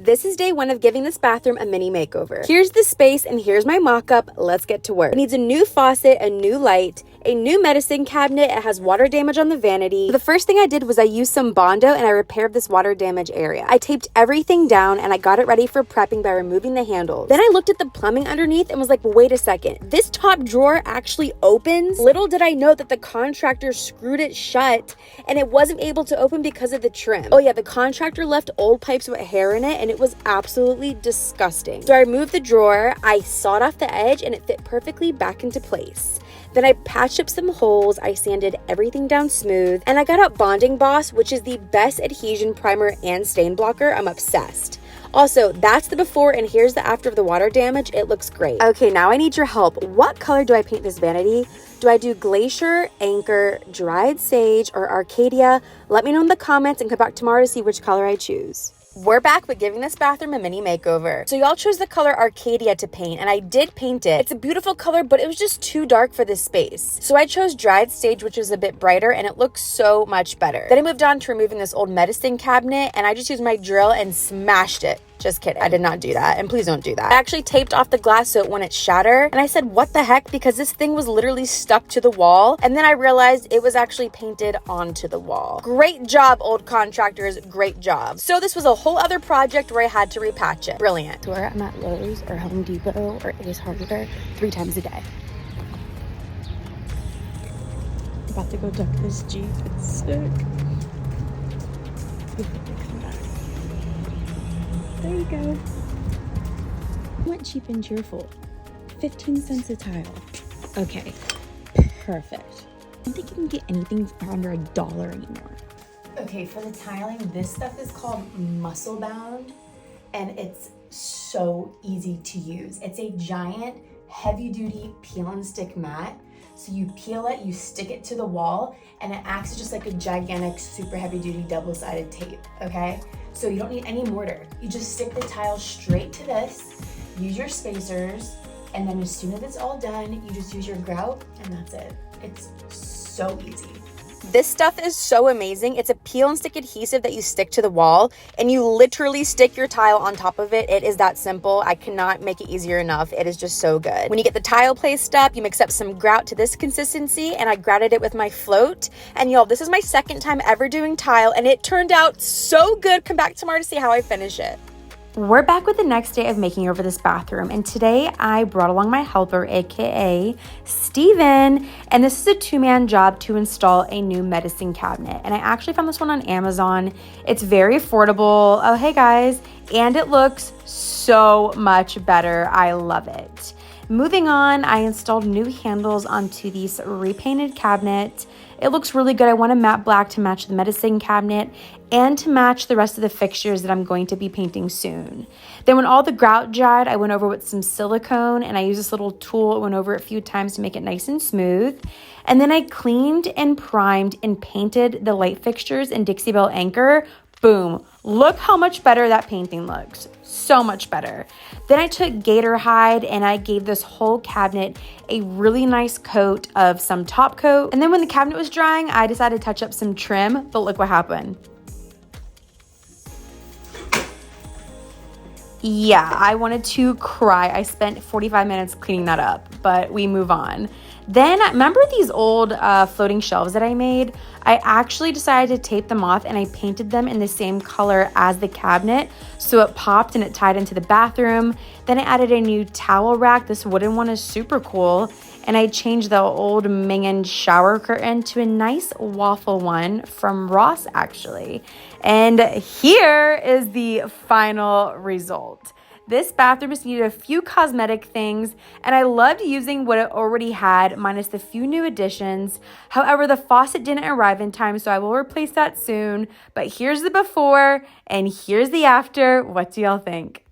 this is day 1 of giving this bathroom a mini makeover. Here's the space and here's my mock-up. Let's get to work. It needs a new faucet, a new light, a new medicine cabinet. It has water damage on the vanity. The first thing I did was I used some Bondo and I repaired this water damage area. I taped everything down and I got it ready for prepping by removing the handles. Then I looked at the plumbing underneath and was like, wait a second, this top drawer actually opens? Little did I know that the contractor screwed it shut and it wasn't able to open because of the trim. Oh yeah, the contractor left old pipes with hair in it and it was absolutely disgusting. So I removed the drawer, I sawed off the edge and it fit perfectly back into place. Then I patched up some holes, I sanded everything down smooth, and I got out Bonding Boss, which is the best adhesion primer and stain blocker. I'm obsessed. Also, that's the before and here's the after of the water damage. It looks great. Okay, now I need your help. What color do I paint this vanity? Do I do Glacier, Anchor, Dried Sage, or Arcadia? Let me know in the comments and come back tomorrow to see which color I choose. We're back with giving this bathroom a mini makeover. So y'all chose the color Arcadia to paint, and I did paint it. It's a beautiful color, but it was just too dark for this space. So I chose Dried Sage, which was a bit brighter, and it looks so much better. Then I moved on to removing this old medicine cabinet, and I just used my drill and smashed it. Just kidding. I did not do that, and please don't do that. I actually taped off the glass so it wouldn't shatter, and I said, what the heck? Because this thing was literally stuck to the wall, and then I realized it was actually painted onto the wall. Great job, old contractors. Great job. So this was a whole other project where I had to repatch it. Brilliant. Where I'm at Lowe's or Home Depot or Ace Hardware 3 times a day. I'm about to go duck this Jeep. It's sick. There you go. Went cheap and cheerful. 15 cents a tile. Okay, perfect. I don't think you can get anything for under $1 anymore. Okay, for the tiling, this stuff is called Muscle Bound, and it's so easy to use. It's a giant, heavy-duty peel and stick mat. So you peel it, you stick it to the wall, and it acts just like a gigantic, super heavy-duty double-sided tape, okay? So you don't need any mortar. You just stick the tile straight to this, use your spacers, and then as soon as it's all done, you just use your grout, and that's it. It's so easy. This stuff is so amazing. It's a peel and stick adhesive that you stick to the wall and you literally stick your tile on top of it. It is that simple. I cannot make it easier enough. It is just so good. When you get the tile placed up, you mix up some grout to this consistency, and I grouted it with my float. And y'all, this is my second time ever doing tile and it turned out so good. Come back tomorrow to see how I finish it. We're back with the next day of making over this bathroom, and today I brought along my helper, aka Steven, and this is a 2-man job to install a new medicine cabinet, and I actually found this one on Amazon. It's very affordable. Oh, hey guys, and it looks so much better. I love it. Moving on, I installed new handles onto this repainted cabinet. It looks really good. I want a matte black to match the medicine cabinet and to match the rest of the fixtures that I'm going to be painting soon. Then when all the grout dried, I went over with some silicone and I used this little tool. I went over it a few times to make it nice and smooth. And then I cleaned and primed and painted the light fixtures in Dixiebelle Anchor. Boom. Look how much better that painting looks. So much better. Then I took gator hide and I gave this whole cabinet a really nice coat of some top coat. And then when the cabinet was drying, I decided to touch up some trim, but look what happened. Yeah, I wanted to cry. I spent 45 minutes cleaning that up, but we move on. Then, remember these old floating shelves that I made? I actually decided to tape them off and I painted them in the same color as the cabinet, so it popped and it tied into the bathroom. Then I added a new towel rack. This wooden one is super cool. And I changed the old Mingen shower curtain to a nice waffle one from Ross, actually. And here is the final result. This bathroom just needed a few cosmetic things, and I loved using what it already had, minus the few new additions. However, the faucet didn't arrive in time, so I will replace that soon. But here's the before, and here's the after. What do y'all think?